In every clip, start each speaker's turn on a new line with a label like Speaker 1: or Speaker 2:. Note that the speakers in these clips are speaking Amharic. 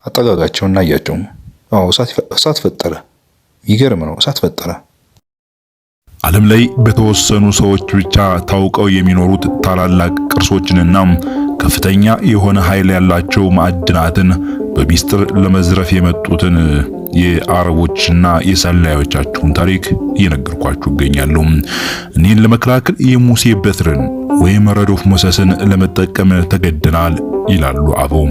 Speaker 1: አጠጋጋቸውና አያቸው። አዎ እሳት ፈጠረ። ይገርም ነው፣ እሳት ፈጠረ።
Speaker 2: ዓለም ላይ በተወሰኑ ሰዎች ብቻ ታውቀው የሚኖሩት ታላላቅ ቅርሶችንና ከፍተኛ የሆነ ኃይል ያላቸው ማዕድናትን በሚስጥር ለመዝረፍ የመጡትን የአረቦችና የሰላዮቻቸውን ታሪክ እየነገርኳችሁ እገኛለሁ። እኒህን ለመከላከል የሙሴ በትርን ወይም ረዶፍ ሞሰስን ለመጠቀም ተገደናል ይላሉ አበው።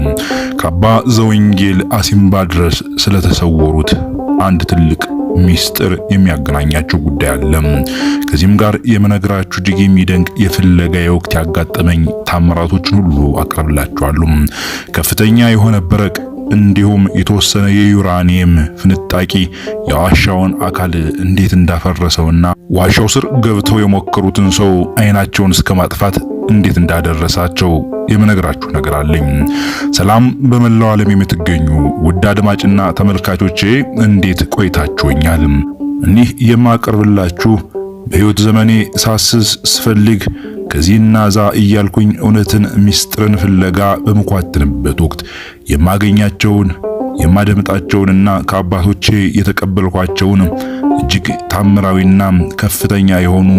Speaker 2: ከአባ ዘወንጌል አሲምባ ድረስ ስለተሰወሩት አንድ ትልቅ ሚስጥር የሚያገናኛቸው ጉዳይ አለ። ከዚህም ጋር የመነግራችሁ እጅግ የሚደንቅ የፍለጋ የወቅት ያጋጠመኝ ታምራቶችን ሁሉ አቀርብላችኋለሁ። ከፍተኛ የሆነ በረቅ እንዲሁም የተወሰነ የዩራኒየም ፍንጣቂ የዋሻውን አካል እንዴት እንዳፈረሰውና ዋሻው ስር ገብተው የሞከሩትን ሰው አይናቸውን እስከ ማጥፋት እንዴት እንዳደረሳቸው የምነግራችሁ ነገር አለኝ። ሰላም በመላው ዓለም የምትገኙ ውድ አድማጭና ተመልካቾቼ እንዴት ቆይታችሁኛል? እኒህ የማቀርብላችሁ በሕይወት ዘመኔ ሳስስ ስፈልግ ከዚህና ዛ እያልኩኝ እውነትን ሚስጥርን ፍለጋ በመኳትንበት ወቅት የማገኛቸውን የማደምጣቸውንና ከአባቶቼ የተቀበልኳቸውን እጅግ ታምራዊና ከፍተኛ የሆኑ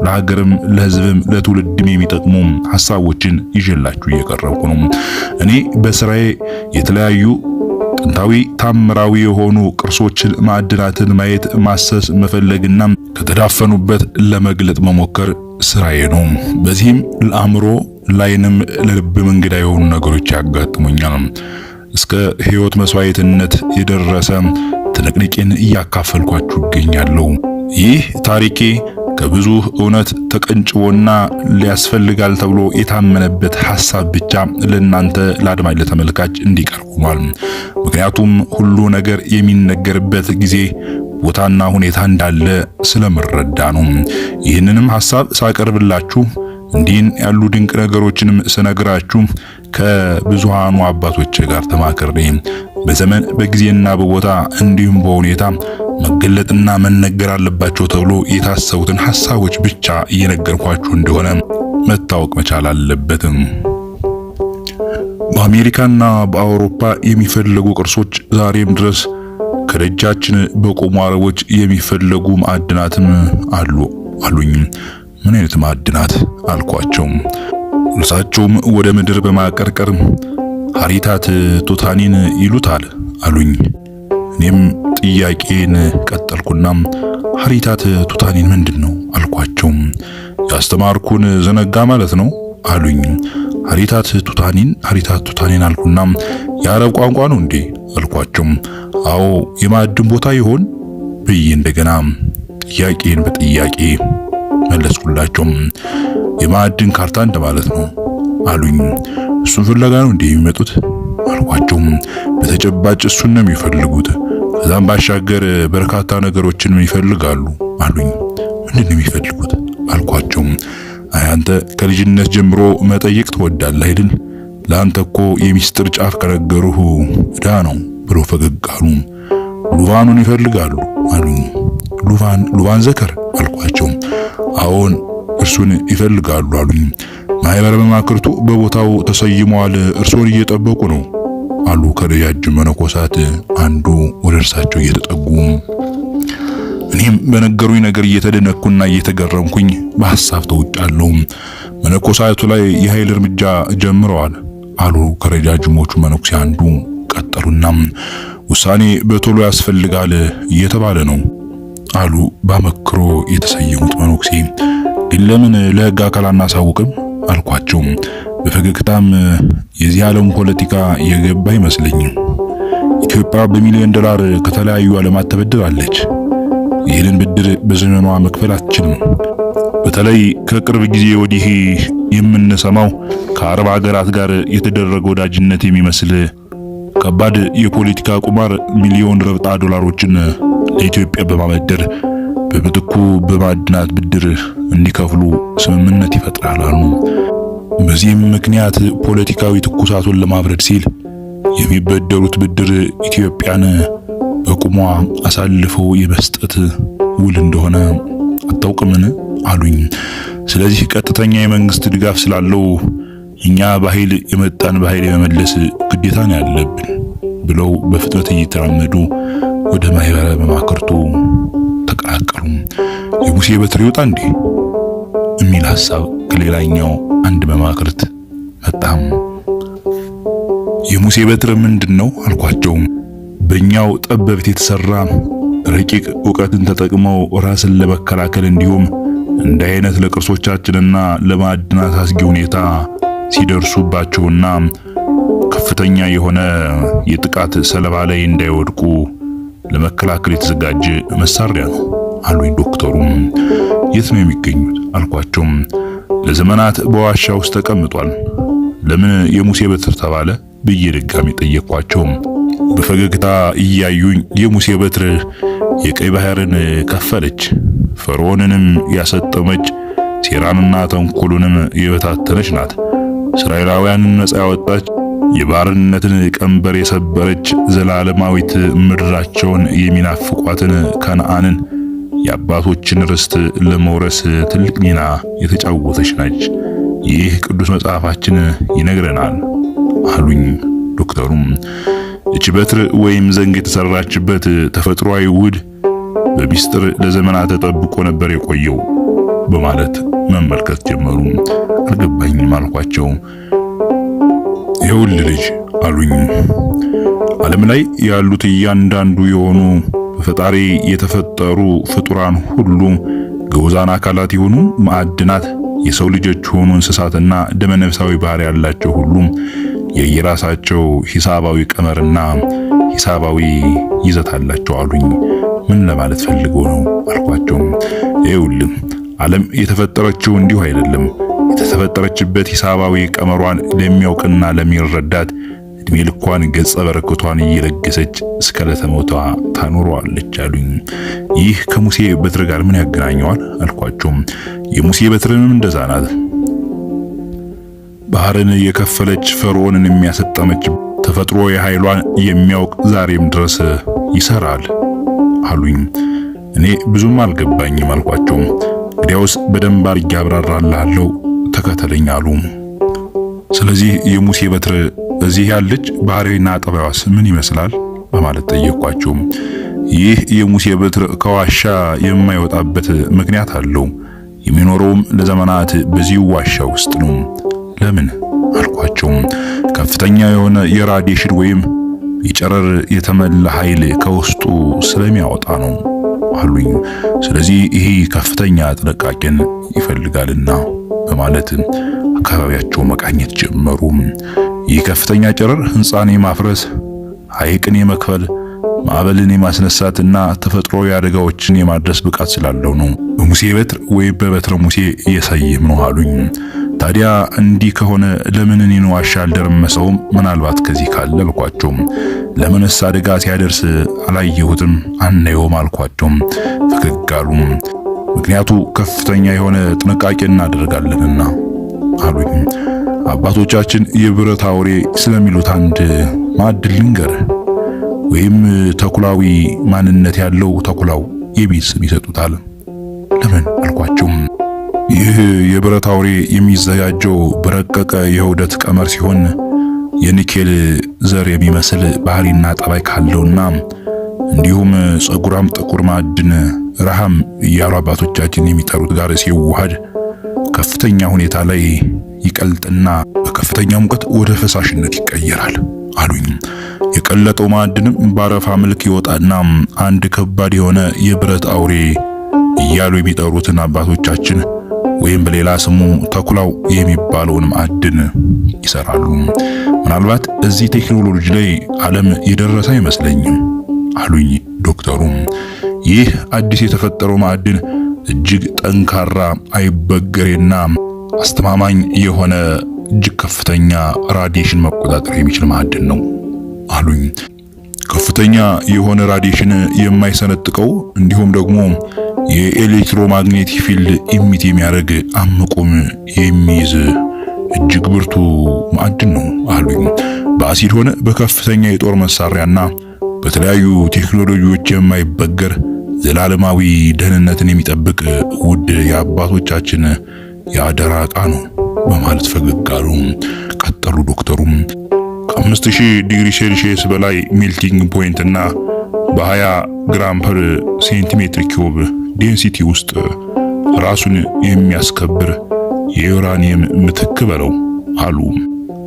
Speaker 2: ለሀገርም ለሕዝብም ለትውልድም የሚጠቅሙ ሐሳቦችን ይዤላችሁ እየቀረብኩ ነው። እኔ በስራዬ የተለያዩ ጥንታዊ ታምራዊ የሆኑ ቅርሶችን፣ ማዕድናትን ማየት፣ ማሰስ፣ መፈለግና ከተዳፈኑበት ለመግለጥ መሞከር ስራዬ ነው። በዚህም ለአእምሮ ላይንም ለልብ እንግዳ የሆኑ ነገሮች ያጋጥሙኛል። እስከ ሕይወት መስዋዕትነት የደረሰ ትንቅንቄን እያካፈልኳችሁ እገኛለሁ። ይህ ታሪኬ ከብዙ እውነት ተቀንጭቦና ሊያስፈልጋል ተብሎ የታመነበት ሐሳብ ብቻ ለእናንተ ለአድማጭ ለተመልካች እንዲቀርቡማል። ምክንያቱም ሁሉ ነገር የሚነገርበት ጊዜ ቦታና ሁኔታ እንዳለ ስለምረዳ ነው። ይህንንም ሐሳብ ሳቀርብላችሁ እንዲህን ያሉ ድንቅ ነገሮችንም ስነግራችሁ ከብዙሃኑ አባቶች ጋር ተማክሬ በዘመን በጊዜና በቦታ እንዲሁም በሁኔታ መገለጥና መነገር አለባቸው ተብሎ የታሰቡትን ሐሳቦች ብቻ እየነገርኳችሁ እንደሆነ መታወቅ መቻል አለበትም። በአሜሪካና በአውሮፓ የሚፈለጉ ቅርሶች ዛሬም ድረስ ከደጃችን በቆሙ አረቦች የሚፈለጉ ማዕድናትም አሉኝ። ምን አይነት ማዕድናት አልኳቸው። እርሳቸውም ወደ ምድር በማቀርቀር ሐሪታት ቱታኒን ይሉታል አሉኝ። እኔም ጥያቄን ቀጠልኩና ሐሪታት ቱታኒን ምንድነው አልኳቸው። ያስተማርኩን ዘነጋ ማለት ነው አሉኝ። ሐሪታት ቱታኒን አልኩና የአረብ ቋንቋ ነው እንዴ አልኳቸው። አዎ የማዕድን ቦታ ይሆን ብዬ እንደገና ጥያቄን በጥያቄ መለስኩላቸው። የማዕድን ካርታ እንደማለት ነው አሉኝ። እሱን ፍለጋ ነው እንዴ የሚመጡት አልኳቸው። በተጨባጭ እሱን ነው የሚፈልጉት። ከዛም ባሻገር በርካታ ነገሮችን ይፈልጋሉ አሉኝ። ምንድነው የሚፈልጉት አልኳቸው። አንተ ከልጅነት ጀምሮ መጠየቅ ትወዳለህ አይደል? ለአንተ እኮ የሚስጥር ጫፍ ከነገሩህ ዕዳ ነው ብሎ ፈገግ አሉ። ሉቫኑን ይፈልጋሉ አሉኝ። ሉቫን ዘከር አልኳቸው። አዎን እርሱን ይፈልጋሉ አሉኝ። ማህበረ መማክርቱ በቦታው ተሰይመዋል፣ እርሱን እየጠበቁ ነው አሉ ከረጃጅም መነኮሳት አንዱ ወደ እርሳቸው እየተጠጉ። እኔም በነገሩኝ ነገር እየተደነኩና እየተገረምኩኝ በሐሳብ ተውጫለሁ። መነኮሳቱ ላይ የኃይል እርምጃ ጀምረዋል አሉ ከረጃጅሞቹ መነኩሴ አንዱ። ቀጠሉና ውሳኔ በቶሎ ያስፈልጋል እየተባለ ነው አሉ ባመክሮ የተሰየሙት መነኩሴ። ግን ለምን ለሕግ አካል አናሳውቅም አልኳቸው። በፈገግታም የዚህ ዓለም ፖለቲካ የገባ አይመስለኝም። ኢትዮጵያ በሚሊዮን ዶላር ከተለያዩ ዓለማት ተበድራለች። ይህንን ብድር በዘመኗ መክፈል አትችልም። በተለይ ከቅርብ ጊዜ ወዲህ የምንሰማው ከአረብ ሀገራት ጋር የተደረገ ወዳጅነት የሚመስል ከባድ የፖለቲካ ቁማር ሚሊዮን ረብጣ ዶላሮችን ለኢትዮጵያ በማበደር በምትኩ በማዕድናት ብድር እንዲከፍሉ ስምምነት ይፈጥራል አሉ። በዚህም ምክንያት ፖለቲካዊ ትኩሳቱን ለማብረድ ሲል የሚበደሩት ብድር ኢትዮጵያን በቁሟ አሳልፈው የመስጠት ውል እንደሆነ አታውቅምን አሉኝ። ስለዚህ ቀጥተኛ የመንግስት ድጋፍ ስላለው እኛ በኃይል የመጣን በኃይል የመመለስ ግዴታ ነው ያለብን ብለው በፍጥነት እየተራመዱ ወደ ማህበረ መማክርቱ ተቀላቀሉ። የሙሴ በትር ይውጣ እንዴ የሚል ሐሳብ ከሌላኛው አንድ መማክርት መጣም። የሙሴ በትር ምንድነው አልኳቸው። በእኛው ጠበብት የተሰራ ረቂቅ ዕውቀትን ተጠቅመው ራስን ለመከላከል እንዲሁም እንደ አይነት ለቅርሶቻችንና ለማዕድናት አስጊ ሁኔታ ሲደርሱባቸውና ከፍተኛ የሆነ የጥቃት ሰለባ ላይ እንዳይወድቁ ለመከላከል የተዘጋጀ መሳሪያ ነው አሉኝ ዶክተሩም። የት ነው የሚገኙት አልኳቸው። ለዘመናት በዋሻ ውስጥ ተቀምጧል። ለምን የሙሴ በትር ተባለ ብዬ ድጋሚ ጠየቅኳቸው። በፈገግታ እያዩኝ የሙሴ በትር የቀይ ባህርን ከፈለች፣ ፈርዖንንም ያሰጠመች፣ ሴራንና ተንኮሉንም የበታተነች ናት። እስራኤላውያንን ነፃ ያወጣች፣ የባርነትን ቀንበር የሰበረች፣ ዘላለማዊት ምድራቸውን የሚናፍቋትን ከነዓንን የአባቶችን ርስት ለመውረስ ትልቅ ሚና የተጫወተች ነች። ይህ ቅዱስ መጽሐፋችን ይነግረናል አሉኝ ዶክተሩም። እቺ በትር ወይም ዘንግ የተሰራችበት ተፈጥሯዊ ውህድ በሚስጥር ለዘመናት ተጠብቆ ነበር የቆየው በማለት መመልከት ጀመሩ። አልገባኝም አልኳቸው። ይኸውልህ ልጅ አሉኝ፣ ዓለም ላይ ያሉት እያንዳንዱ የሆኑ በፈጣሪ የተፈጠሩ ፍጡራን ሁሉ ግዑዛን አካላት የሆኑ ማዕድናት፣ የሰው ልጆች የሆኑ እንስሳትና ደመነፍሳዊ ባህሪ ያላቸው ሁሉ የየራሳቸው ሂሳባዊ ቀመርና ሂሳባዊ ይዘት አላቸው አሉኝ። ምን ለማለት ፈልገው ነው አልኳቸው። ይኸውልህ ዓለም የተፈጠረችው እንዲሁ አይደለም። የተፈጠረችበት ሂሳባዊ ቀመሯን ለሚያውቅና ለሚረዳት እድሜ ልኳን ገጸ በረከቷን እየለገሰች እስከ ዕለተ ሞቷ ታኖረዋለች አሉኝ። ይህ ከሙሴ በትር ጋር ምን ያገናኘዋል አልኳቸው። የሙሴ በትርም እንደዛ ናት። ባህርን የከፈለች፣ ፈርዖንን የሚያሰጠመች፣ ተፈጥሮ የኃይሏን የሚያውቅ ዛሬም ድረስ ይሰራል አሉኝ። እኔ ብዙም አልገባኝም አልኳቸው። እንግዲያውስ በደንብ አድርጌ አብራራልሃለሁ ተከተለኝ አሉ። ስለዚህ የሙሴ በትር እዚህ ያለች ባህሪና ጠባይዋስ ምን ይመስላል በማለት ጠየቅኳቸው። ይህ የሙሴ በትር ከዋሻ የማይወጣበት ምክንያት አለው። የሚኖረውም ለዘመናት በዚህ ዋሻ ውስጥ ነው። ለምን አልኳቸው። ከፍተኛ የሆነ የራዲዬሽን ወይም የጨረር የተመላ ኃይል ከውስጡ ስለሚያወጣ ነው አሉኝ። ስለዚህ ይሄ ከፍተኛ ጥንቃቄን ይፈልጋልና በማለት አካባቢያቸው መቃኘት ጀመሩ። ይህ ከፍተኛ ጨረር ሕንፃን የማፍረስ፣ ሐይቅን የመክፈል፣ ማዕበልን የማስነሳትና ተፈጥሯዊ አደጋዎችን የማድረስ ብቃት ስላለው ነው በሙሴ በትር ወይም በበትረ ሙሴ እየሰየም ነው አሉኝ። ታዲያ እንዲህ ከሆነ ለምን እኔን ዋሻ አልደረመሰውም? ምናልባት ከዚህ ካለ አልኳቸው። ለምንስ አደጋ ሲያደርስ አላየሁትም አናየውም አልኳቸው። ፈገግ አሉ። ምክንያቱ ከፍተኛ የሆነ ጥንቃቄ እናደርጋለንና አሉኝ። አባቶቻችን የብረት አውሬ ስለሚሉት አንድ ማዕድን ልንገርህ፣ ወይም ተኩላዊ ማንነት ያለው ተኩላው የሚል ስም ይሰጡታል። ለምን አልኳቸው። ይህ የብረት አውሬ የሚዘጋጀው በረቀቀ የውህደት ቀመር ሲሆን የኒኬል ዘር የሚመስል ባህሪና ጠባይ ካለውና እንዲሁም ጸጉራም ጥቁር ማዕድን ረሃም እያሉ አባቶቻችን የሚጠሩት ጋር ሲዋሃድ ከፍተኛ ሁኔታ ላይ ይቀልጥና በከፍተኛ ሙቀት ወደ ፈሳሽነት ይቀየራል አሉኝ። የቀለጠው ማዕድንም ባረፋ መልክ ይወጣና አንድ ከባድ የሆነ የብረት አውሬ እያሉ የሚጠሩትን አባቶቻችን ወይም በሌላ ስሙ ተኩላው የሚባለውን ማዕድን ይሰራሉ። ምናልባት እዚህ ቴክኖሎጂ ላይ ዓለም የደረሰ አይመስለኝም አሉኝ ዶክተሩ። ይህ አዲስ የተፈጠረው ማዕድን እጅግ ጠንካራ፣ አይበገሬና አስተማማኝ የሆነ እጅግ ከፍተኛ ራዲዬሽን መቆጣጠር የሚችል ማዕድን ነው አሉኝ። ከፍተኛ የሆነ ራዲዬሽን የማይሰነጥቀው እንዲሁም ደግሞ የኤሌክትሮማግኔቲክ ፊልድ ኢሚት የሚያደርግ አምቆም የሚይዝ እጅግ ብርቱ ማዕድን ነው አሉኝ። በአሲድ ሆነ በከፍተኛ የጦር መሳሪያና በተለያዩ ቴክኖሎጂዎች የማይበገር ዘላለማዊ ደህንነትን የሚጠብቅ ውድ የአባቶቻችን የአደራ ዕቃ ነው በማለት ፈገግ አሉ። ቀጠሉ ዶክተሩም ከ5000 ዲግሪ ሴልሺየስ በላይ ሜልቲንግ ፖይንት እና በ20 ግራም ፐር ሴንቲሜትር ኪዩብ ዴንሲቲ ውስጥ ራሱን የሚያስከብር የዩራኒየም ምትክ በለው አሉ።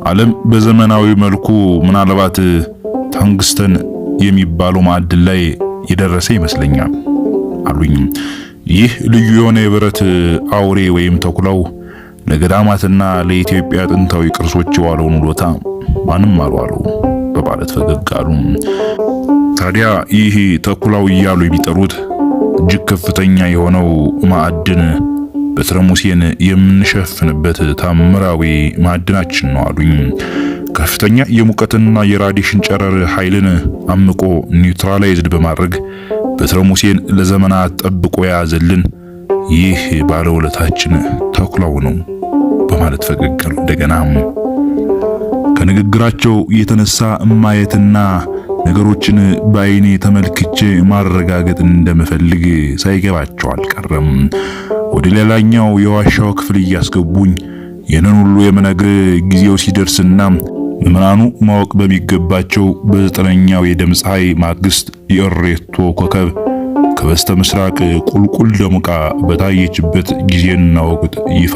Speaker 2: ዓለም በዘመናዊ መልኩ ምናልባት ታንግስተን የሚባለው ማዕድን ላይ የደረሰ ይመስለኛል አሉኝ። ይህ ልዩ የሆነ የብረት አውሬ ወይም ተኩላው ለገዳማትና ለኢትዮጵያ ጥንታዊ ቅርሶች የዋለውን ውለታ ማንም አልዋለው በማለት ፈገግ አሉ። ታዲያ ይህ ተኩላው እያሉ የሚጠሩት እጅግ ከፍተኛ የሆነው ማዕድን በትረ ሙሴን የምንሸፍንበት ታምራዊ ማዕድናችን ነው አሉኝ። ከፍተኛ የሙቀትና የራዲሽን ጨረር ኃይልን አምቆ ኒውትራላይዝድ በማድረግ በትረ ሙሴን ለዘመናት ጠብቆ የያዘልን ይህ ባለውለታችን ተኩላው ነው በማለት ፈገግ አሉ። እንደገና ከንግግራቸው የተነሳ ማየትና ነገሮችን በአይኔ ተመልክቼ ማረጋገጥ እንደምፈልግ ሳይገባቸው አልቀረም። ወደ ሌላኛው የዋሻው ክፍል እያስገቡኝ ይህንን ሁሉ የምነግር ጊዜው ሲደርስና ምዕመናኑ ማወቅ በሚገባቸው በ9ኛው የደም ፀሐይ ማግስት የእሬቶ ኮከብ ከበስተ ምስራቅ ቁልቁል ደምቃ በታየችበት ጊዜና ወቅት ይፋ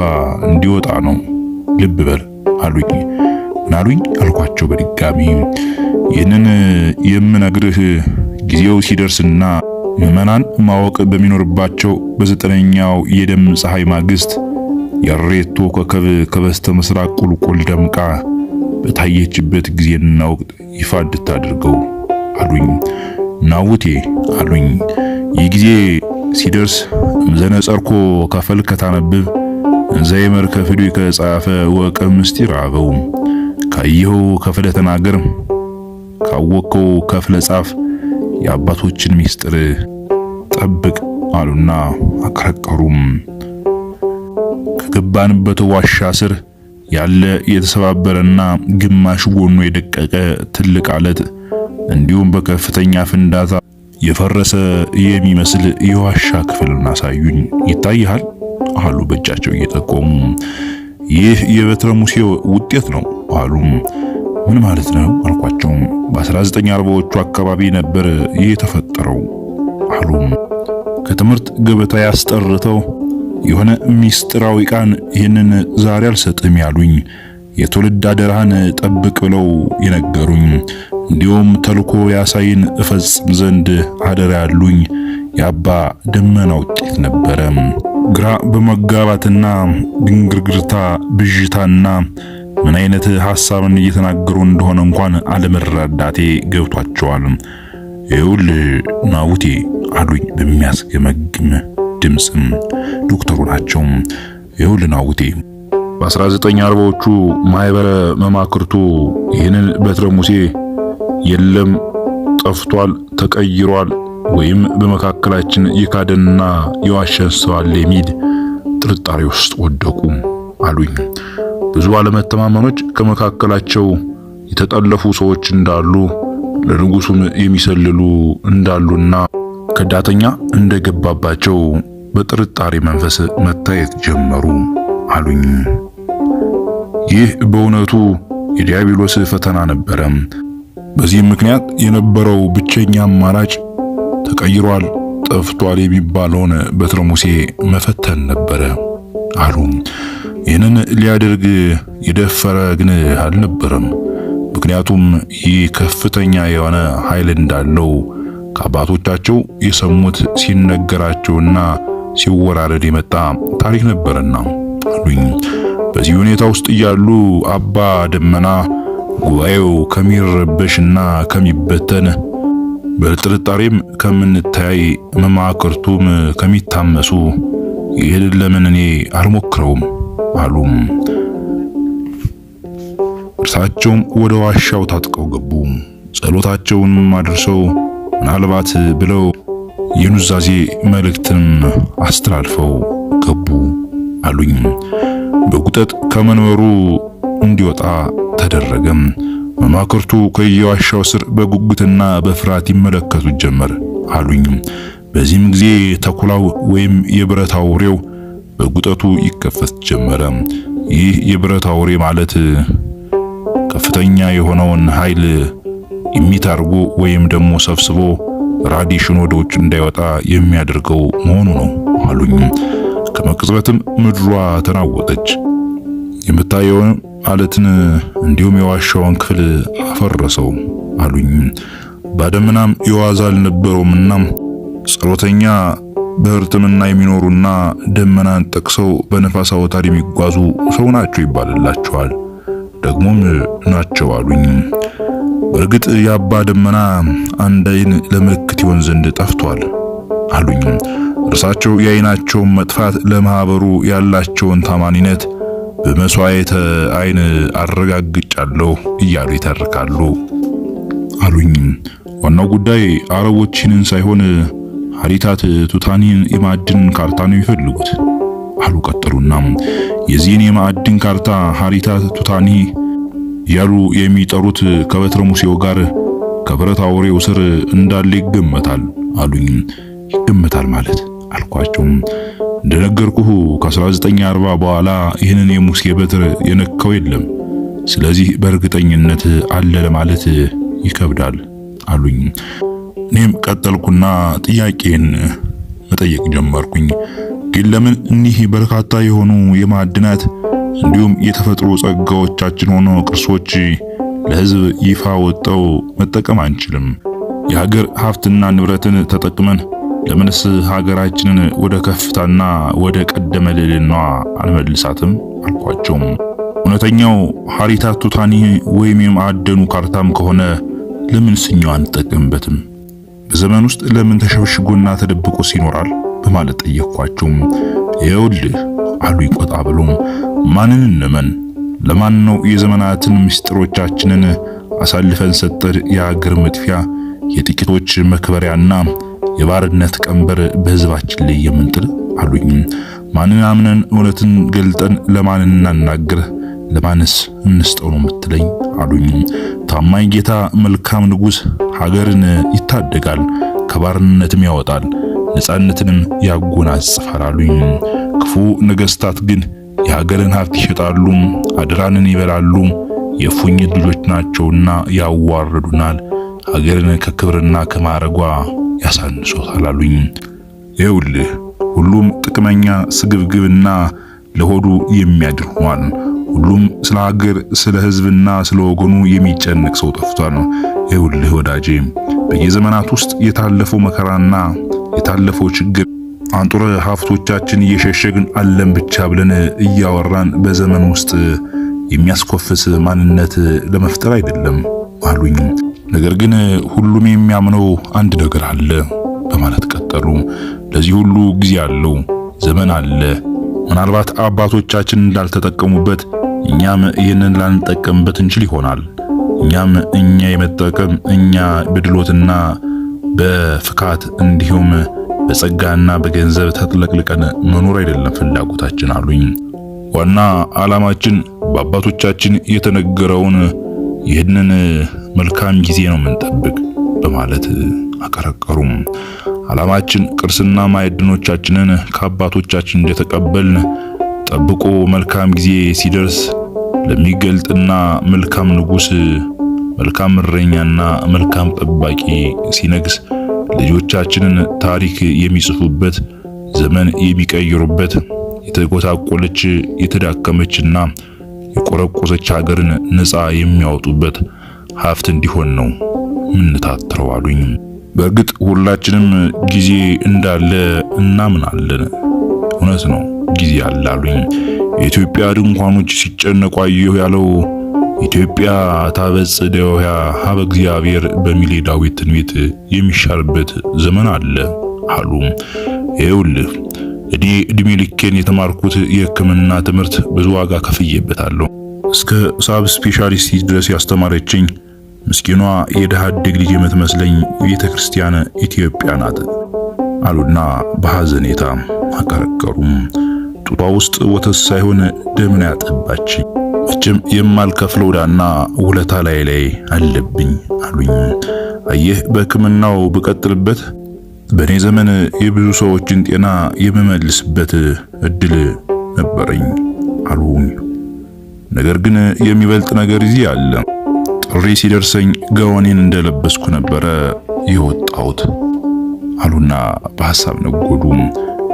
Speaker 2: እንዲወጣ ነው። ልብ በል አሉኝ። ምናሉኝ አልኳቸው በድጋሚ። ይህንን የምነግርህ ጊዜው ሲደርስና ምዕመናን ማወቅ በሚኖርባቸው በ9ኛው የደም ፀሐይ ማግስት የእሬቶ ኮከብ ከበስተ ምስራቅ ቁልቁል ደምቃ በታየችበት ጊዜና ወቅት ይፋ እንድታደርገው አሉኝ። ናውቴ አሉኝ። ይህ ጊዜ ሲደርስ እምዘነ ጸርኮ ከፈል ከታነብብ እንዘይመር ከፍዱ ከጻፈ ወቀ ምስጢር አበው ካየው ከፍለ ተናገር ካወቀው ከፍለ ጻፍ የአባቶችን ምስጢር ጠብቅ አሉና አከረከሩም። ከገባንበት ዋሻ ስር ያለ የተሰባበረና ግማሽ ጎኑ የደቀቀ ትልቅ አለት እንዲሁም በከፍተኛ ፍንዳታ የፈረሰ የሚመስል የዋሻ ክፍልን አሳዩኝ። ይታያል አሉ በእጃቸው እየጠቆሙ። ይህ የበትረ ሙሴ ውጤት ነው አሉ። ምን ማለት ነው አልኳቸው። በ1940ዎቹ አካባቢ ነበር ይህ የተፈጠረው አሉ። ከትምህርት ገበታ ያስጠርተው የሆነ ሚስጥራዊ ቃን ይህንን ዛሬ አልሰጥም ያሉኝ፣ የትውልድ አደራህን ጠብቅ ብለው የነገሩኝ፣ እንዲሁም ተልኮ ያሳይን እፈጽም ዘንድ አደራ ያሉኝ የአባ ደመና ውጤት ነበረ። ግራ በመጋባትና ድንግርግርታ ብዥታና ምን አይነት ሐሳብን እየተናገሩ እንደሆነ እንኳን አለመረዳቴ ገብቷቸዋል። ይኸውልህ ናውቴ አሉኝ በሚያስገመግም ድምጽም። ዶክተሩ ናቸው። ይኸውልህ ናውቴ በ1940ዎቹ ማህበረ መማክርቱ ይህንን በትረ ሙሴ የለም፣ ጠፍቷል፣ ተቀይሯል ወይም በመካከላችን የካደንና የዋሸን ሰው አለ የሚል ጥርጣሬ ውስጥ ወደቁ አሉኝ። ብዙ አለመተማመኖች ከመካከላቸው የተጠለፉ ሰዎች እንዳሉ፣ ለንጉሱም የሚሰልሉ እንዳሉና ከዳተኛ እንደገባባቸው በጥርጣሬ መንፈስ መታየት ጀመሩ አሉኝ። ይህ በእውነቱ የዲያብሎስ ፈተና ነበረ። በዚህም ምክንያት የነበረው ብቸኛ አማራጭ ተቀይሯል፣ ጠፍቷል የሚባለውን በትረ ሙሴ መፈተን ነበረ አሉ። ይህንን ሊያደርግ የደፈረ ግን አልነበረም። ምክንያቱም ይህ ከፍተኛ የሆነ ኃይል እንዳለው ከአባቶቻቸው የሰሙት ሲነገራቸውና ሲወራረድ የመጣ ታሪክ ነበርና አሉኝ። በዚህ ሁኔታ ውስጥ እያሉ አባ ደመና ጉባኤው ከሚረበሽና ከሚበተን በጥርጣሬም ከምንታይ መማክርቱም ከሚታመሱ ይህን ለምን እኔ አልሞክረውም አሉ። እርሳቸውም ወደ ዋሻው ታጥቀው ገቡ። ጸሎታቸውንም አድርሰው ምናልባት ብለው የኑዛዜ መልእክትም አስተላልፈው ገቡ አሉኝ። በቁጠት ከመንበሩ እንዲወጣ ተደረገም። መማክርቱ ከየዋሻው ስር በጉጉትና በፍርሃት ይመለከቱት ጀመር አሉኝ። በዚህም ጊዜ ተኩላው ወይም የብረት አውሬው በጉጠቱ ይከፈት ጀመረ። ይህ የብረት አውሬ ማለት ከፍተኛ የሆነውን ኃይል የሚታርጉ ወይም ደግሞ ሰብስቦ ራዲሽን ወደ ውጭ እንዳይወጣ የሚያደርገው መሆኑ ነው አሉኝ። ከመቅጽበትም ምድሯ ተናወጠች። የምታየውን አለትን እንዲሁም የዋሻውን ክፍል አፈረሰው አሉኝ። ባደመናም የዋዛ አልነበረውምና ጸሎተኛ በእርጥምና የሚኖሩና ደመናን ጠቅሰው በነፋስ አውታር የሚጓዙ ሰው ናቸው ይባልላቸዋል። ደግሞም ናቸው አሉኝ። በእርግጥ የአባ ደመና አንድ ዓይን ለምልክት ይሆን ዘንድ ጠፍቷል አሉኝ። እርሳቸው የዓይናቸውን መጥፋት ለማህበሩ ያላቸውን ታማኒነት በመስዋዕተ ዓይን አረጋግጫለሁ እያሉ ይተርካሉ አሉኝ። ዋናው ጉዳይ አረቦች ይህንን ሳይሆን ሀሪታት ቱታኒን የማዕድን ካርታ ነው የሚፈልጉት አሉ። ቀጠሉና የዚህን የማዕድን ካርታ ሀሪታት ቱታኒ ያሉ የሚጠሩት ከበትረ ሙሴው ጋር ከብረት አውሬው ስር እንዳለ ይገመታል አሉኝ። ይገመታል ማለት አልኳቸው። እንደነገርኩህ ከ1940 በኋላ ይህንን የሙሴ በትር የነካው የለም። ስለዚህ በእርግጠኝነት አለ ለማለት ይከብዳል አሉኝ። እኔም ቀጠልኩና ጥያቄን መጠየቅ ጀመርኩኝ። ግን ለምን እኒህ በርካታ የሆኑ የማዕድናት እንዲሁም የተፈጥሮ ጸጋዎቻችን ሆኖ ቅርሶች ለሕዝብ ይፋ ወጣው መጠቀም አንችልም? የሀገር ሀብትና ንብረትን ተጠቅመን ለምንስ ሀገራችንን ወደ ከፍታና ወደ ቀደመ ልዕልናዋ አንመልሳትም አልኳቸው። እውነተኛው ሀሪታት ቱታኒ ወይም የማዕደኑ ካርታም ከሆነ ለምን ስኛው አንጠቀምበትም? በዘመን ውስጥ ለምን ተሸብሽጎና ተደብቆ ይኖራል በማለት ጠየቅኳቸው። ይኸውልህ አሉ ይቆጣ ብሎ፣ ማንን እንመን? ለማን ነው የዘመናትን ምስጢሮቻችንን አሳልፈን ሰጠን የሀገር መጥፊያ የጥቂቶች መክበሪያና የባርነት ቀንበር በህዝባችን ላይ የምንጥል አሉኝ። ማንን አምነን እውነትን ገልጠን ለማን እናናግር? ለማንስ እንስጠው ነው የምትለኝ አሉኝ። ታማኝ ጌታ መልካም ንጉሥ ሀገርን ይታደጋል፣ ከባርነትም ያወጣል፣ ነፃነትንም ያጎናጽፋል አሉኝ። ክፉ ነገስታት ግን የሀገርን ሀብት ይሸጣሉ፣ አደራንን ይበላሉ፣ የእፉኝት ልጆች ናቸውና ያዋርዱናል፣ ሀገርን ከክብርና ከማዕረጓ ያሳንሶታል አሉኝ። ይኸውልህ ሁሉም ጥቅመኛ ስግብግብና ለሆዱ የሚያድር ሆኗል። ሁሉም ስለ ሀገር ስለ ህዝብና ስለ ወገኑ የሚጨነቅ ሰው ጠፍቷል። ይኸውልህ ወዳጄ በየዘመናት ውስጥ የታለፈው መከራና የታለፈው ችግር አንጡረ ሀብቶቻችን እየሸሸግን አለን ብቻ ብለን እያወራን በዘመን ውስጥ የሚያስኮፍስ ማንነት ለመፍጠር አይደለም አሉኝ። ነገር ግን ሁሉም የሚያምነው አንድ ነገር አለ በማለት ቀጠሉ። ለዚህ ሁሉ ጊዜ አለው፣ ዘመን አለ። ምናልባት አባቶቻችን እንዳልተጠቀሙበት እኛም ይህንን ላንጠቀምበት እንችል ይሆናል። እኛ የመጠቀም እኛ በድሎትና በፍካት እንዲሁም በጸጋና በገንዘብ ተጥለቅልቀን መኖር አይደለም ፍላጎታችን አሉኝ። ዋና ዓላማችን በአባቶቻችን የተነገረውን ይህንን መልካም ጊዜ ነው የምንጠብቅ በማለት አቀረቀሩም። ዓላማችን ቅርስና ማዕድኖቻችንን ከአባቶቻችን እንደተቀበልን ጠብቆ መልካም ጊዜ ሲደርስ ለሚገልጥና መልካም ንጉሥ፣ መልካም እረኛና መልካም ጠባቂ ሲነግስ ልጆቻችንን ታሪክ የሚጽፉበት፣ ዘመን የሚቀይሩበት፣ የተጎሳቆለች የተዳከመችና የቆረቆሰች ሀገርን ነፃ የሚያወጡበት ሀብት እንዲሆን ነው ምንታትረው አሉኝ። በእርግጥ ሁላችንም ጊዜ እንዳለ እናምናለን። እውነት ነው ጊዜ አለ አሉኝ። የኢትዮጵያ ድንኳኖች ሲጨነቁ አየሁ ያለው ኢትዮጵያ ታበጽሕደዊሃ ሀበ እግዚአብሔር በሚል ዳዊት ትንቢት የሚሻርበት ዘመን አለ አሉ። ይኸውልህ እኔ እድሜ ልኬን የተማርኩት የሕክምና ትምህርት ብዙ ዋጋ ከፍዬበታለሁ። እስከ ሳብ ስፔሻሊስት ድረስ ያስተማረችኝ ምስኪኗ የደሃ አደግ ልጅ የምትመስለኝ ቤተ ክርስቲያን ኢትዮጵያ ናት አሉና በሐዘኔታ አቀረቀሩ። ጡቷ ውስጥ ወተት ሳይሆን ደምን ያጠባች መቼም የማልከፍለው ዕዳና ውለታ ላይ አለብኝ አሉኝ። አየህ በሕክምናው ብቀጥልበት በኔ ዘመን የብዙ ሰዎችን ጤና የምመልስበት እድል ነበረኝ አሉኝ። ነገር ግን የሚበልጥ ነገር እዚህ አለ። ጥሪ ሲደርሰኝ ጋወኔን እንደለበስኩ ነበረ የወጣሁት አሉና በሐሳብ ነጎዱ።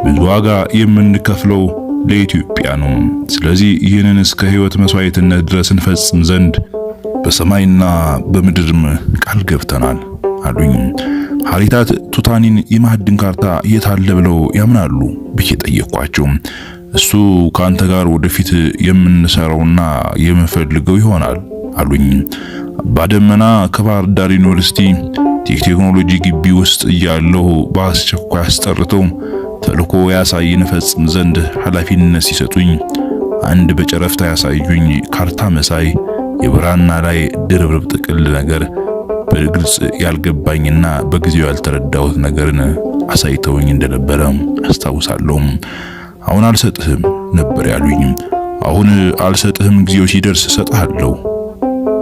Speaker 2: ብዙ ዋጋ የምንከፍለው ለኢትዮጵያ ነው። ስለዚህ ይህንን እስከ ሕይወት መስዋዕትነት ድረስ እንፈጽም ዘንድ በሰማይና በምድርም ቃል ገብተናል አሉኝ። ሀሪታት ቱታኒን የማዕድን ካርታ የት አለ ብለው ያምናሉ ብዬ ጠየቅኳቸው። እሱ ካንተ ጋር ወደፊት የምንሰራውና የምፈልገው ይሆናል አሉኝ። ባደመና ከባህር ዳር ዩኒቨርሲቲ ቴክኖሎጂ ግቢ ውስጥ እያለሁ በአስቸኳይ አስጠርተው ተልኮ ያሳይን ፈጽም ዘንድ ኃላፊነት ሲሰጡኝ አንድ በጨረፍታ ያሳዩኝ ካርታ መሳይ የብራና ላይ ድርብርብ ጥቅል ነገር በግልጽ ያልገባኝና በጊዜው ያልተረዳሁት ነገርን አሳይተውኝ እንደነበረ አስታውሳለሁ። አሁን አልሰጥህም ነበር ያሉኝ። አሁን አልሰጥህም፣ ጊዜው ሲደርስ እሰጥሃለሁ።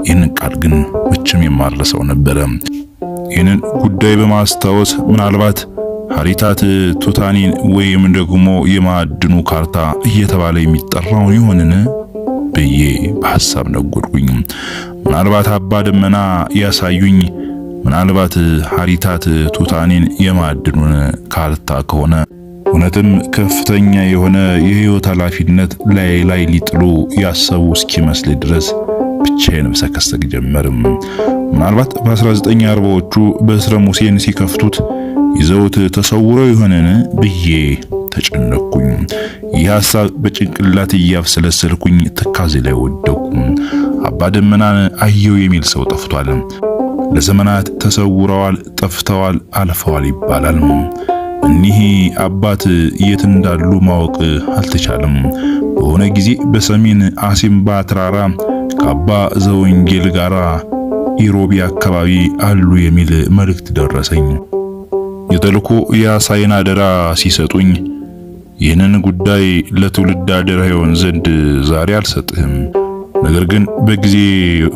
Speaker 2: ይህን ቃል ግን መቼም የማልረሳው ነበረ። ይህንን ጉዳይ በማስታወስ ምናልባት ሀሪታት ቱታኒን ወይም ደግሞ የማዕድኑ ካርታ እየተባለ የሚጠራውን ይሆንን ብዬ በሐሳብ ነጎድኩኝ። ምናልባት አባ ደመና ያሳዩኝ፣ ምናልባት ሀሪታት ቱታኒን የማዕድኑን ካርታ ከሆነ እውነትም ከፍተኛ የሆነ የህይወት ኃላፊነት ላይ ሊጥሉ ያሰቡ እስኪመስል ድረስ ብቻዬን መሰከሰክ ጀመርም። ምናልባት በ1940ዎቹ በእስረ ሙሴን ሲከፍቱት ይዘውት ተሰውረው ይሆንን ብዬ ተጨነቅኩኝ። ይህ ሐሳብ በጭንቅላት እያብሰለሰልኩኝ ትካዜ ላይ ወደቅኩ። አባ ደመናን አየው የሚል ሰው ጠፍቷል። ለዘመናት ተሰውረዋል፣ ጠፍተዋል፣ አልፈዋል ይባላል። እኒህ አባት የት እንዳሉ ማወቅ አልተቻለም። በሆነ ጊዜ በሰሜን አሲምባ ተራራ ከአባ ዘወንጌል ጋር ኢሮቢ አካባቢ አሉ የሚል መልእክት ደረሰኝ። የተልኮ የአሳይን አደራ ሲሰጡኝ ይህንን ጉዳይ ለትውልድ አደራ ይሆን ዘንድ ዛሬ አልሰጥህም፣ ነገር ግን በጊዜ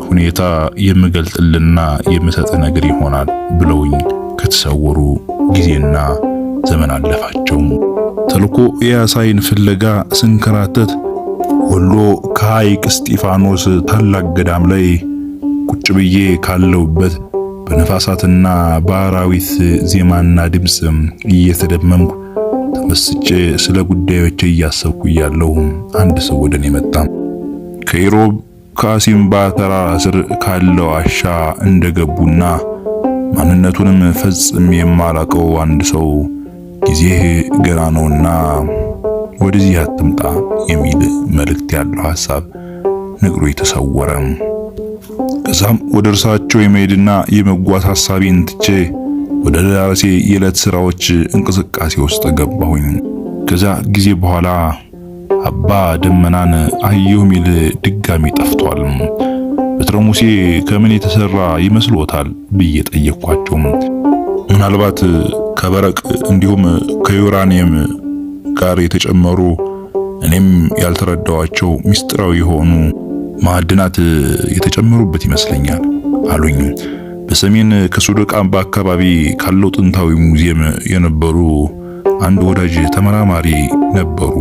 Speaker 2: ሁኔታ የምገልጥልና የምሰጥ ነገር ይሆናል ብለውኝ ከተሰወሩ ጊዜና ዘመን አለፋቸው። ተልኮ የአሳይን ፍለጋ ስንከራተት ወሎ ከሐይቅ እስጢፋኖስ ታላቅ ገዳም ላይ ቁጭ ብዬ ካለውበት በነፋሳትና በአራዊት ዜማና ድምጽ እየተደመምኩ ተመስጬ ስለ ጉዳዮች እያሰብኩ ያለው አንድ ሰው ወደኔ መጣ። ከኢሮብ ከአሲምባ ተራራ ስር ካለው ዋሻ እንደገቡና ማንነቱንም ፈጽም የማላቀው አንድ ሰው ጊዜህ ገና ነውና ወደዚህ አትምጣ የሚል መልእክት ያለው ሐሳብ ነግሮ የተሰወረ። ከዛም ወደ እርሳቸው የመሄድና የመጓዝ ሐሳቤን ትቼ ወደ ራሴ የዕለት ስራዎች እንቅስቃሴ ውስጥ ገባሁኝ። ከዛ ጊዜ በኋላ አባ ደመናን አየሁ ሚል ድጋሚ ጠፍቷል። በትረ ሙሴ ከምን የተሰራ ይመስሎታል ብዬ ጠየቅኳቸው። ምናልባት ከበረቅ እንዲሁም ከዩራኒየም ጋር የተጨመሩ እኔም ያልተረዳዋቸው ምስጢራዊ የሆኑ ማዕድናት የተጨመሩበት ይመስለኛል አሉኝ። በሰሜን ከሱዳን አምባ አካባቢ ካለው ጥንታዊ ሙዚየም የነበሩ አንድ ወዳጅ ተመራማሪ ነበሩ።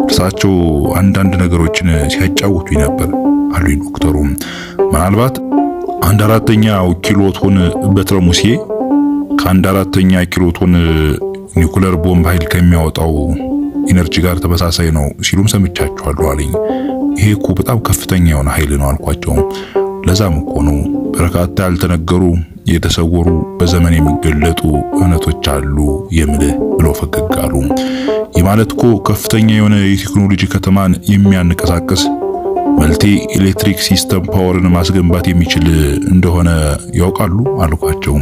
Speaker 2: እርሳቸው አንዳንድ ነገሮችን ሲያጫውቱኝ ነበር አሉኝ ዶክተሩ። ምናልባት 1/4 ኪሎቶን በትረ ሙሴ ከ1/4 ኪሎቶን ኒውክሌር ቦምብ ኃይል ከሚያወጣው ኢነርጂ ጋር ተመሳሳይ ነው ሲሉም ሰምቻቸዋለሁ አለኝ። ይሄ እኮ በጣም ከፍተኛ የሆነ ኃይል ነው አልኳቸው። ለዛም እኮ ነው በርካታ ያልተነገሩ የተሰወሩ በዘመን የሚገለጡ እውነቶች አሉ የምልህ ብለው ፈገግ አሉ። ይህ ማለት እኮ ከፍተኛ የሆነ የቴክኖሎጂ ከተማን የሚያንቀሳቅስ መልቲ ኤሌክትሪክ ሲስተም ፓወርን ማስገንባት የሚችል እንደሆነ ያውቃሉ አልኳቸው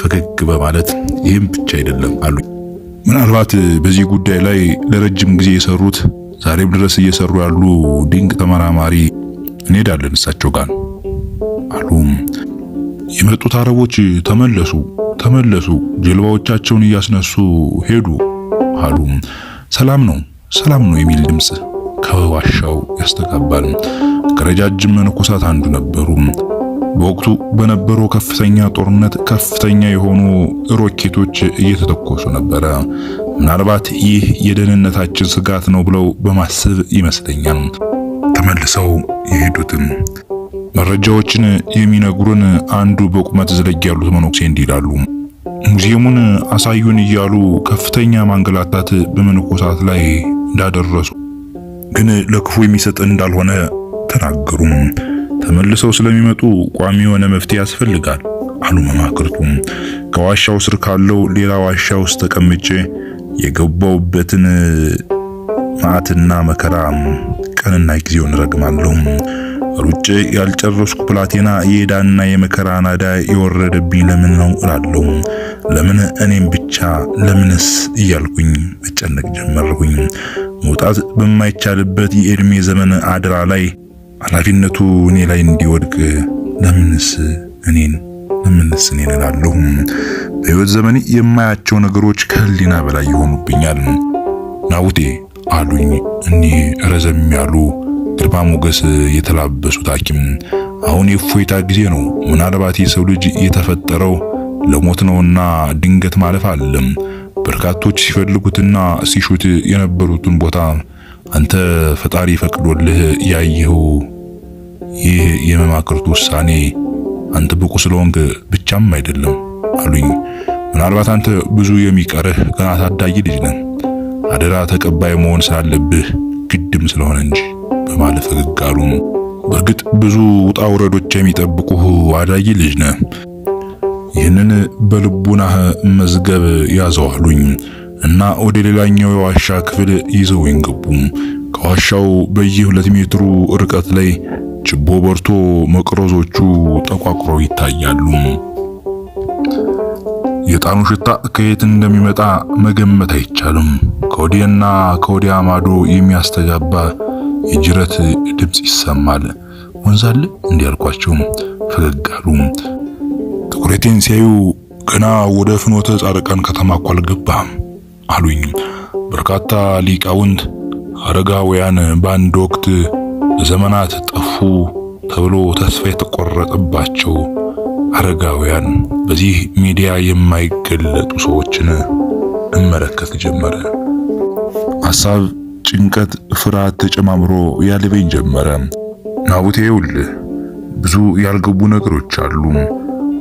Speaker 2: ፈገግ በማለት። ይህም ብቻ አይደለም አሉ። ምናልባት በዚህ ጉዳይ ላይ ለረጅም ጊዜ የሰሩት ዛሬም ድረስ እየሰሩ ያሉ ድንቅ ተመራማሪ እንሄዳለን እሳቸው ጋር አሉ። የመጡት አረቦች ተመለሱ ጀልባዎቻቸውን እያስነሱ ሄዱ አሉ። ሰላም ነው የሚል ድምጽ ከዋሻው ያስተጋባል። ከረጃጅም መነኮሳት አንዱ ነበሩ። በወቅቱ በነበረው ከፍተኛ ጦርነት ከፍተኛ የሆኑ ሮኬቶች እየተተኮሱ ነበረ። ምናልባት ይህ የደህንነታችን ስጋት ነው ብለው በማሰብ ይመስለኛል ተመልሰው የሄዱትም። መረጃዎችን የሚነግሩን አንዱ በቁመት ዘለግ ያሉት መነኩሴ እንዲህ ይላሉ። ሙዚየሙን አሳዩን እያሉ ከፍተኛ ማንገላታት በመነኮሳት ላይ እንዳደረሱ ግን ለክፉ የሚሰጥ እንዳልሆነ ተናገሩ። ተመልሰው ስለሚመጡ ቋሚ የሆነ መፍትሄ ያስፈልጋል አሉ መማክርቱ። ከዋሻው ስር ካለው ሌላ ዋሻ ውስጥ ተቀምጬ የገባውበትን መዓትና መከራ ቀንና ጊዜውን ረግማለሁ። ሩጬ ያልጨረስኩ ፕላቴና የዕዳና የመከራ ናዳ የወረደብኝ ለምን ነው እላለሁ። ለምን እኔም ብቻ ለምንስ እያልኩኝ መጨነቅ ጀመርኩኝ። መውጣት በማይቻልበት የእድሜ ዘመን አድራ ላይ ኃላፊነቱ እኔ ላይ እንዲወድቅ ለምንስ እኔን እላለሁ። በሕይወት ዘመኔ የማያቸው ነገሮች ከህሊና በላይ ይሆኑብኛል። ናቡቴ አሉኝ እኒህ ረዘም ያሉ ግርማ ሞገስ የተላበሱት ሐኪም፣ አሁን የእፎይታ ጊዜ ነው። ምናልባት የሰው ልጅ የተፈጠረው ለሞት ነውና ድንገት ማለፍ አለም። በርካቶች ሲፈልጉትና ሲሹት የነበሩትን ቦታ አንተ ፈጣሪ ፈቅዶልህ ያየኸው ይህ የመማክርቱ ውሳኔ አንተ ብቁ ስለሆንክ ብቻም አይደለም አሉኝ። ምናልባት አንተ ብዙ የሚቀርህ ገና ታዳጊ ልጅ ነህ። አደራ ተቀባይ መሆን ስላለብህ ግድም ስለሆነ እንጂ በማለት ፈገግ አሉ። በእርግጥ ብዙ ውጣ ውረዶች የሚጠብቁህ አዳጊ ልጅ ነህ። ይህንን በልቡናህ መዝገብ ያዘው አሉኝ እና ወደ ሌላኛው የዋሻ ክፍል ይዘውኝ ገቡ። ከዋሻው በየ2 ሜትሩ ርቀት ላይ ችቦ በርቶ መቅረዞቹ ጠቋቁረው ይታያሉ። የጣኑ ሽታ ከየት እንደሚመጣ መገመት አይቻልም። ከወዲያና ከወዲያ ማዶ የሚያስተጋባ የጅረት ድምጽ ይሰማል። ወንዝ አለ እንዲያልኳቸው ፈገግ አሉ። ትኩረቴን ሲያዩ ገና ወደ ፍኖተ ጻድቃን ከተማ እኮ አልገባም አሉኝ። በርካታ ሊቃውንት አረጋውያን በአንድ ወቅት ለዘመናት ጠፉ ተብሎ ተስፋ የተቆረጠባቸው አረጋውያን በዚህ ሚዲያ የማይገለጡ ሰዎችን እመለከት ጀመረ። ሐሳብ፣ ጭንቀት፣ ፍርሃት ተጨማምሮ ያልበኝ ጀመረ። ናቡቴ ይኸውልህ ብዙ ያልገቡ ነገሮች አሉ።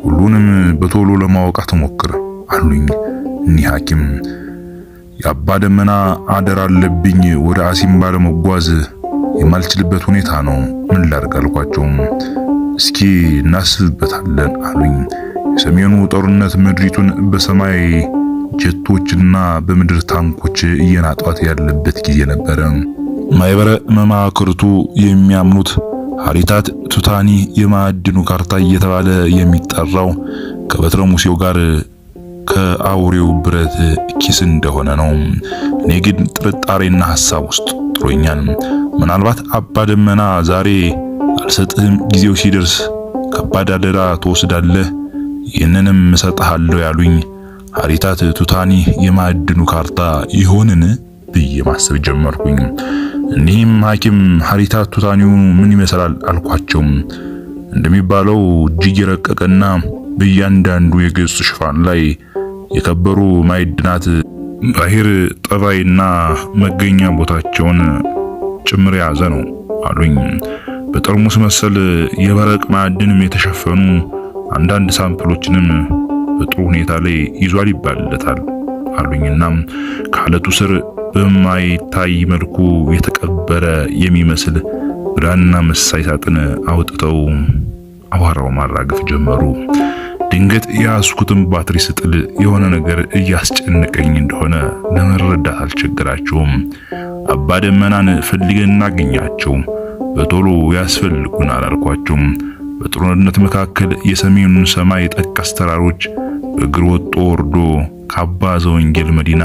Speaker 2: ሁሉንም በቶሎ ለማወቅ አትሞክር አሉኝ እኒህ ሐኪም። የአባ ደመና አደራ አለብኝ። ወደ አሲምባ ለመጓዝ የማልችልበት ሁኔታ ነው። ምን ላድርግ አልኳቸው። እስኪ እናስብበታለን አሉኝ። የሰሜኑ ጦርነት ምድሪቱን በሰማይ ጀቶችና በምድር ታንኮች እየናጧት ያለበት ጊዜ ነበረ። ማይበረ መማክርቱ የሚያምኑት ሐሪታት ቱታኒ የማዕድኑ ካርታ እየተባለ የሚጠራው ከበትረ ሙሴው ጋር ከአውሬው ብረት ኪስ እንደሆነ ነው። እኔ ግን ጥርጣሬና ሐሳብ ውስጥ ጥሎኛል። ምናልባት አባ ደመና ዛሬ አልሰጥህም፣ ጊዜው ሲደርስ ከባድ አደራ ትወስዳለህ፣ ይህንንም እሰጥሃለሁ ያሉኝ ሐሪታት ቱታኒ የማዕድኑ ካርታ ይሆንን ብዬ ማሰብ ጀመርኩኝ። እኒህም ሐኪም ሐሪታት ቱታኒው ምን ይመስላል አልኳቸው። እንደሚባለው እጅግ የረቀቀና በእያንዳንዱ የገጽ ሽፋን ላይ የከበሩ ማዕድናት ባህር ጠባይና መገኛ ቦታቸውን ጭምር የያዘ ነው አሉኝ። በጠርሙስ መሰል የበረቅ ማዕድንም የተሸፈኑ አንዳንድ ሳምፕሎችንም በጥሩ ሁኔታ ላይ ይዟል ይባልለታል አሉኝና ከአለቱ ስር በማይታይ መልኩ የተቀበረ የሚመስል ብራና መሳይ ሳጥን አውጥተው አዋራው ማራገፍ ጀመሩ። ድንገት ያስኩትን ባትሪ ስጥል የሆነ ነገር እያስጨነቀኝ እንደሆነ ለመረዳት አልቸገራቸውም። አባ ደመናን ፈልገን እናገኛቸው፣ በቶሎ ያስፈልጉናል አልኳቸው። በጦርነት መካከል የሰሜኑን ሰማይ ጠቀስ ተራሮች በእግር ወጦ ወርዶ ከአባ ዘወንጌል መዲና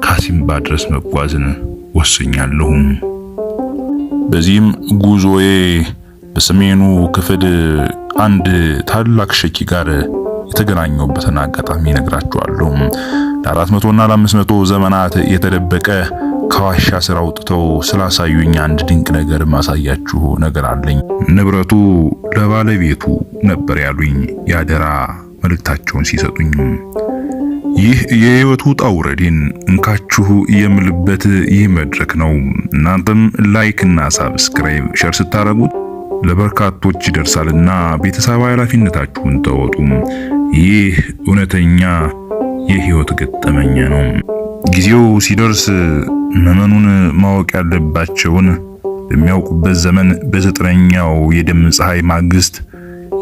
Speaker 2: ካሲምባ ድረስ መጓዝን ወስኛለሁ። በዚህም ጉዞዬ በሰሜኑ ክፍል አንድ ታላቅ ሸኪ ጋር የተገናኘሁበትን አጋጣሚ ነግራችኋለሁ። ለ400 እና ለ500 ዘመናት የተደበቀ ከዋሻ ስር አውጥተው ስላሳዩኝ አንድ ድንቅ ነገር ማሳያችሁ ነገር አለኝ። ንብረቱ ለባለቤቱ ነበር ያሉኝ ያደራ መልእክታቸውን ሲሰጡኝ። ይህ የህይወት ውጣ ውረዴን እንካችሁ የምልበት ይህ መድረክ ነው። እናንተም ላይክ እና ሳብስክራይብ ሸር ስታረጉት ለበርካቶች ይደርሳልና ቤተሰባዊ ኃላፊነታችሁን ተወጡ። ይህ እውነተኛ የህይወት ገጠመኝ ነው። ጊዜው ሲደርስ መመኑን ማወቅ ያለባቸውን በሚያውቁበት ዘመን በዘጠነኛው የደም ፀሐይ ማግስት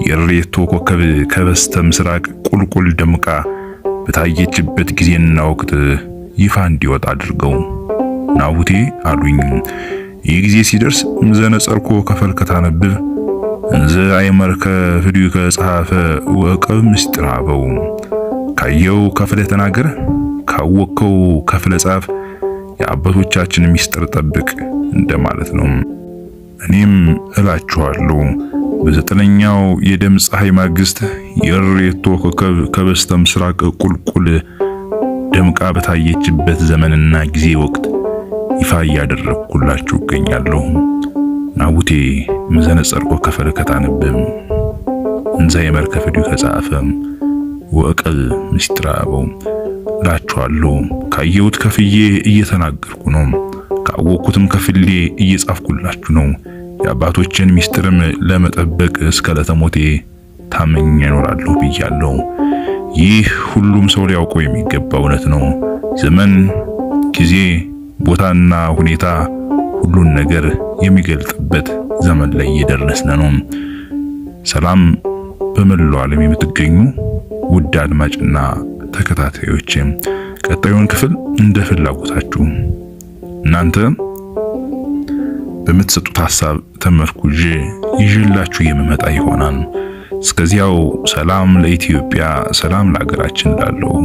Speaker 2: የሬቶ ኮከብ ከበስተ ምስራቅ ቁልቁል ደምቃ በታየችበት ጊዜና ወቅት ይፋ እንዲወጣ አድርገው ናቡቴ አሉኝ። ይህ ጊዜ ሲደርስ ዘነጸርኮ ከፈል ከታነብብ እንዘ አይመርከ ፍዲው ከጸሐፈ ወቀብ ምስጢር አበው ካየው ከፍለ ተናገር ካወቀው ከፍለ ጻፍ የአባቶቻችን ምስጢር ጠብቅ እንደማለት ነው። እኔም እላችኋለሁ በዘጠነኛው የደም ፀሐይ ማግስት የሬቶ ኮከብ ከበስተ ምስራቅ ቁልቁል ደምቃ በታየችበት ዘመንና ጊዜ ወቅት ይፋ እያደረኩላችሁ እገኛለሁ። ናቡቴ ዘነጸርኮ ከፈለ ከታነበም እንዘ አይመርከ ፍዲው ከጻፈ ወቀብ ምስጢር አበው እላችኋለሁ። ካየሁት ከፍዬ እየተናገርኩ ነው። ካወቅኩትም ከፍሌ እየጻፍኩላችሁ ነው። የአባቶችን ምስጢርም ለመጠበቅ እስከ ለተሞቴ ታመኛ እኖራለሁ ብያለሁ። ይህ ሁሉም ሰው ሊያውቀው የሚገባ እውነት ነው። ዘመን፣ ጊዜ፣ ቦታና ሁኔታ ሁሉን ነገር የሚገልጥበት ዘመን ላይ እየደረስን ነው። ሰላም በመላው ዓለም የምትገኙ ውድ አድማጭና ተከታታዮች፣ ቀጣዩን ክፍል እንደ ፍላጎታችሁ እናንተ በምትሰጡት ሐሳብ ተመርኩዤ ይዤላችሁ የምመጣ ይሆናል። እስከዚያው ሰላም ለኢትዮጵያ፣ ሰላም ለሀገራችን ላለው